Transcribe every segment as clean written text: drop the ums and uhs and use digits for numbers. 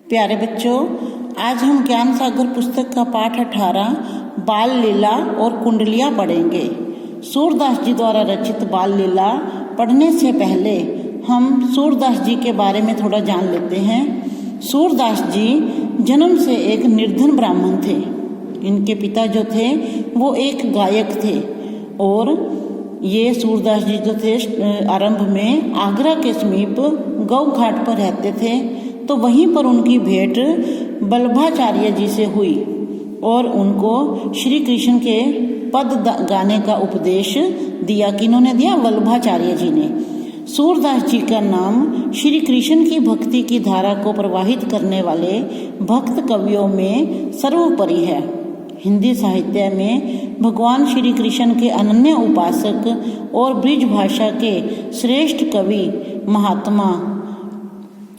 प्यारे बच्चों, आज हम ज्ञान सागर पुस्तक का पाठ 18 बाल लीला और कुंडलियाँ पढ़ेंगे। सूरदास जी द्वारा रचित बाल लीला पढ़ने से पहले हम सूरदास जी के बारे में थोड़ा जान लेते हैं। सूरदास जी जन्म से एक निर्धन ब्राह्मण थे। इनके पिता जो थे वो एक गायक थे और ये सूरदास जी जो थे आरंभ में आगरा के समीप गौ घाट पर रहते थे। तो वहीं पर उनकी भेंट वल्लभाचार्य जी से हुई और उनको श्री कृष्ण के पद गाने का उपदेश दिया। किन्होंने दिया? वल्लभाचार्य जी ने। सूरदास जी का नाम श्री कृष्ण की भक्ति की धारा को प्रवाहित करने वाले भक्त कवियों में सर्वोपरि है। हिंदी साहित्य में भगवान श्री कृष्ण के अनन्य उपासक और ब्रिज भाषा के श्रेष्ठ कवि महात्मा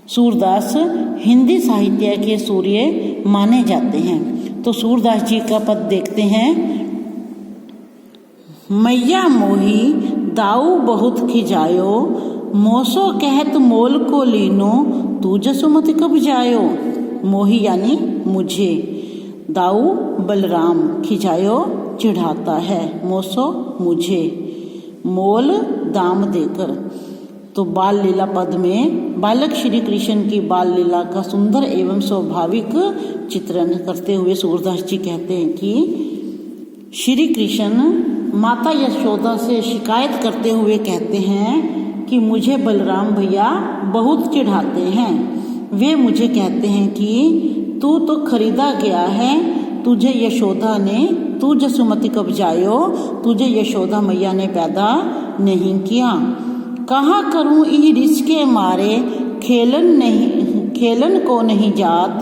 सूरदास हिंदी साहित्य के सूर्य माने जाते हैं। तो सूरदास जी का पद देखते हैं। मैया मोही दाऊ बहुत खिजायो, मोसो कहत मोल को लीनो, तू जसुमति कब जायो। मोही यानी मुझे, दाऊ बलराम, खिजायो चिढ़ाता है, मोसो मुझे, मोल दाम देकर। तो बाल लीला पद में बालक श्री कृष्ण की बाल लीला का सुंदर एवं स्वाभाविक चित्रण करते हुए सूरदास जी कहते हैं कि श्री कृष्ण माता यशोदा से शिकायत करते हुए कहते हैं कि मुझे बलराम भैया बहुत चिढ़ाते हैं। वे मुझे कहते हैं कि तू तो खरीदा गया है, तुझे यशोदा ने, तू जसुमति कब जायो, तुझे यशोदा मैया ने पैदा नहीं किया। कहाँ करूँ ई रिस के मारे, खेलन को नहीं जात,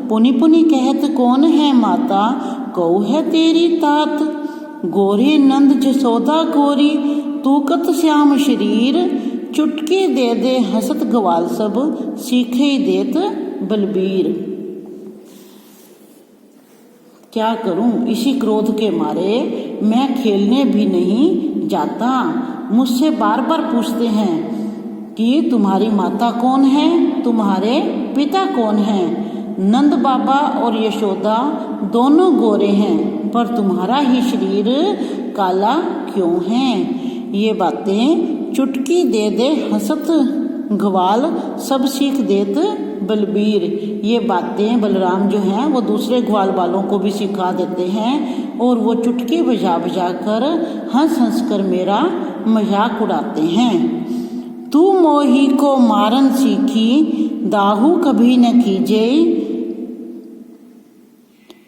पुनि पुनि कहत कौन है माता, कौ है तेरी तात। गोरे नंद जसोदा गोरी, तू कत श्याम शरीर, चुटकी दे दे हसत ग्वाल सब, सीखे देत बलबीर। क्या करूं, इसी क्रोध के मारे मैं खेलने भी नहीं जाता। मुझसे बार बार पूछते हैं कि तुम्हारी माता कौन है, तुम्हारे पिता कौन है। नंद बाबा और यशोदा दोनों गोरे हैं, पर तुम्हारा ही शरीर काला क्यों है। ये बातें चुटकी दे दे हसत ग्वाल सब सीख देत बलबीर। ये बातें बलराम जो हैं वो दूसरे ग्वाल वालों को भी सिखा देते हैं और वो चुटकी बजा बजा कर हंस हंस कर मेरा मजाक उड़ाते हैं। तू मोही को मारन सीखी, दाहू कभी न कीजे,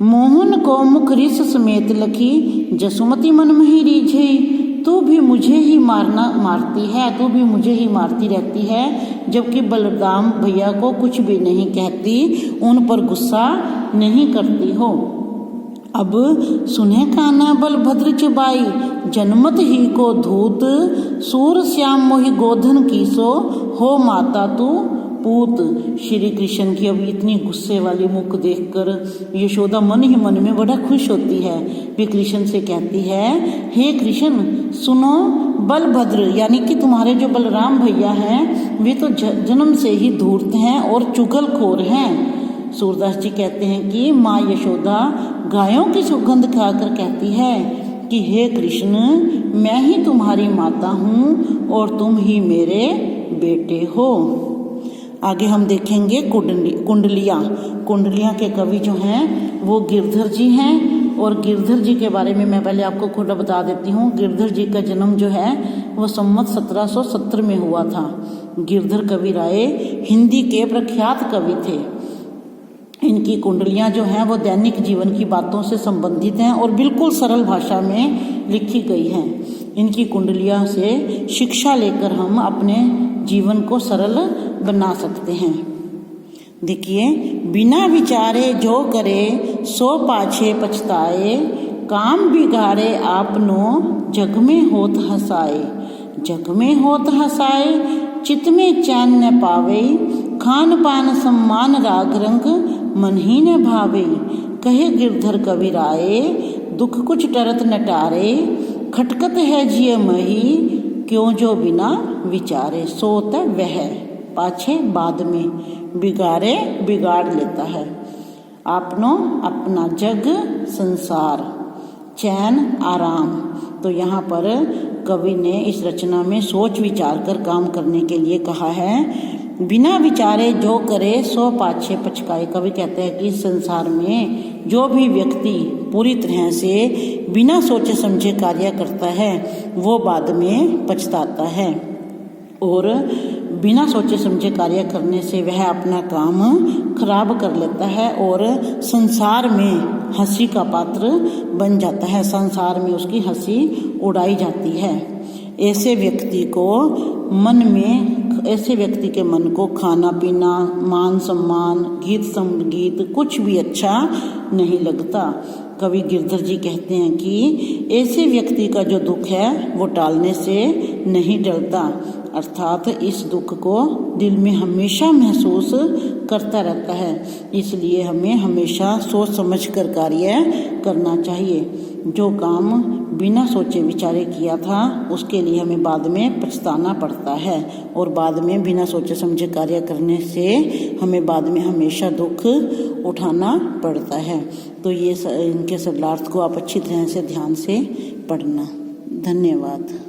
मोहन को मुख रिस समेत लखी, जसुमति मन मही रीझे। तू भी मुझे ही मारती है, तू भी मुझे ही मारती रहती है, जबकि बलराम भैया को कुछ भी नहीं कहती, उन पर गुस्सा नहीं करती हो। अब सुने काना बलभद्र चबाई, जनमत ही को धूत, सूर श्याम मोहि गोधन कीसो, हो माता तू पूत। श्री कृष्ण की अब इतनी गुस्से वाली मुख देखकर यशोदा मन ही मन में बड़ा खुश होती है। वे कृष्ण से कहती है, हे कृष्ण सुनो, बलभद्र यानी कि तुम्हारे जो बलराम भैया हैं वे तो जन्म से ही धूर्त हैं और चुगलखोर हैं। सूरदास जी कहते हैं कि माँ यशोदा गायों की सुगंध खाकर कहती है कि हे कृष्ण, मैं ही तुम्हारी माता हूँ और तुम ही मेरे बेटे हो। आगे हम देखेंगे कुंडलियाँ के कवि जो हैं वो गिरधर जी हैं। और गिरधर जी के बारे में मैं पहले आपको थोड़ा बता देती हूँ। गिरधर जी का जन्म जो है वो संवत 1770 में हुआ था। गिरधर कवि राय हिंदी के प्रख्यात कवि थे। इनकी कुंडलियाँ जो हैं वो दैनिक जीवन की बातों से संबंधित हैं और बिल्कुल सरल भाषा में लिखी गई हैं। इनकी कुंडलियाँ से शिक्षा लेकर हम अपने जीवन को सरल बना सकते हैं। देखिए, बिना विचारे जो करे, सो पाछे पछताए, काम बिगाड़े आपनो, जग में होत हसाए। जग में होत हसाए, चित में चैन न पावे, खान पान सम्मान राग रंग, मन ही न भावे। कहे गिरधर कवि राय, दुख कुछ टरत न टारे, खटकत है जिय मही, क्यों जो बिना विचारे। सोत वह, पाछे बाद में, बिगाड़े बिगाड़ लेता है। आपनो अपना जग संसार, चैन आराम। तो यहाँ पर कवि ने इस रचना में सोच विचार कर काम करने के लिए कहा है। बिना विचारे जो करे सो पाछे पछताए। कवि कहते हैं कि संसार में जो भी व्यक्ति पूरी तरह से बिना सोचे समझे कार्य करता है वो बाद में पछताता है, और बिना सोचे समझे कार्य करने से वह अपना काम खराब कर लेता है और संसार में हंसी का पात्र बन जाता है, संसार में उसकी हंसी उड़ाई जाती है। ऐसे व्यक्ति के मन को खाना पीना, मान सम्मान, गीत संगीत कुछ भी अच्छा नहीं लगता। कवि गिरधर जी कहते हैं कि ऐसे व्यक्ति का जो दुख है वो टालने से नहीं टलता, अर्थात इस दुख को दिल में हमेशा महसूस करता रहता है। इसलिए हमें हमेशा सोच समझ कर कार्य करना चाहिए। जो काम बिना सोचे विचारे किया था उसके लिए हमें बाद में पछताना पड़ता है, और बाद में बिना सोचे समझे कार्य करने से हमें बाद में हमेशा दुख उठाना पड़ता है। तो ये इनके सरलार्थ को आप अच्छी तरह से ध्यान से पढ़ना। धन्यवाद।